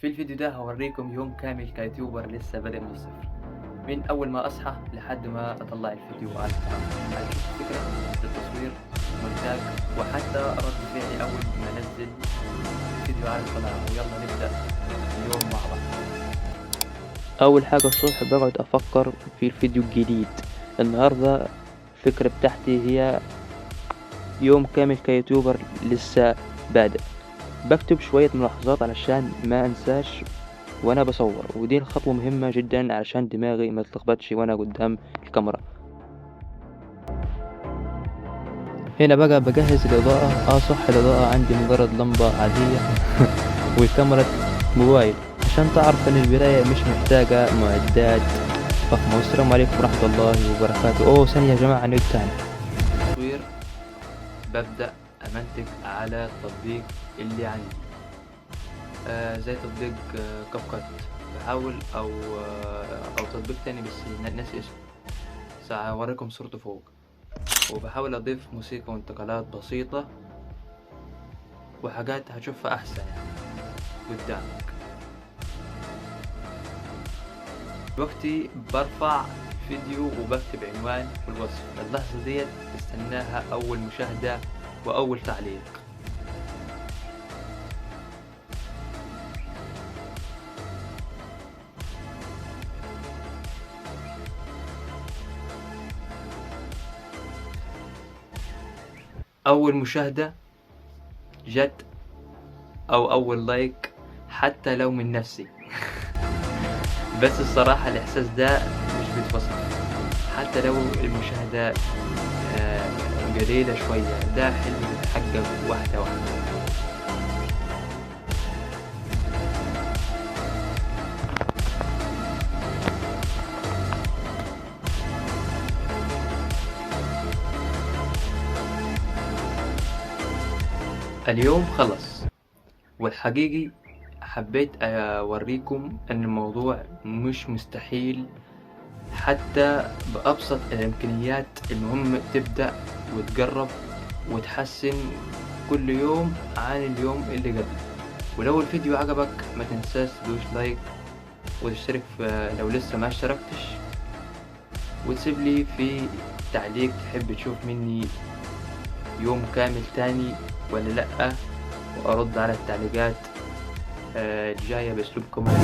في الفيديو ده هوريكم يوم كامل كيوتيوبر لسه بادئ من الصفر، من أول ما أصحى لحد ما أطلع الفيديو على القناة. هتشوف فكرة التصوير، مونتاج، وحتى رد فعلي أول ما أنزل فيديو على القناة. ويلا نبدأ اليوم مع بعض. أول حاجة الصبح بقعد أفكر في الفيديو الجديد. النهاردة الفكرة بتاعتي هي يوم كامل كيوتيوبر لسه بادئ. بكتب شوية ملاحظات علشان ما أنساش وأنا بصور، ودي الخطوة مهمة جدا علشان دماغي ما تلخبطش وأنا قدام الكاميرا. هنا بقى بجهز الإضاءة. صح، الإضاءة عندي مجرد لمبة عادية والكاميرا موبايل عشان تعرف إن البداية مش محتاجة معدات فخمة. والسلام عليكم ورحمة الله وبركاته. ثانية يا جماعة، نعيد تاني. تصوير، ببدأ أمنتج على التطبيق اللي عندي، زي تطبيق كاب كات. بحاول أو تطبيق تاني بس ناسي اسمه، سأوريكم صورته فوق. وبحاول أضيف موسيقى وانتقالات بسيطة وحاجات هتشوفها أحسن يعني قدامك. دلوقتي برفع فيديو وبكتب عنوان والوصف. اللحظة ديت استناها أول مشاهدة وأول تعليق. أول مشاهدة جت أو أول لايك حتى لو من نفسي بس الصراحة الإحساس ده مش بيتوصف. حتى لو المشاهدة قليلة شوية، ده حلم بيتحقق واحدة واحدة. اليوم خلص، والحقيقي حبيت أوريكم أن الموضوع مش مستحيل حتى بأبسط الإمكانيات. المهم تبدأ وتجرب وتحسن كل يوم عن اليوم اللي قبل. ولو الفيديو عجبك ما تنساش تدوس لايك وتشترك لو لسه ما اشتركتش، وتسيب لي في تعليق تحب تشوف مني يوم كامل تاني ولا لأ، وأرد على التعليقات الجاية بأسلوب كوميدي.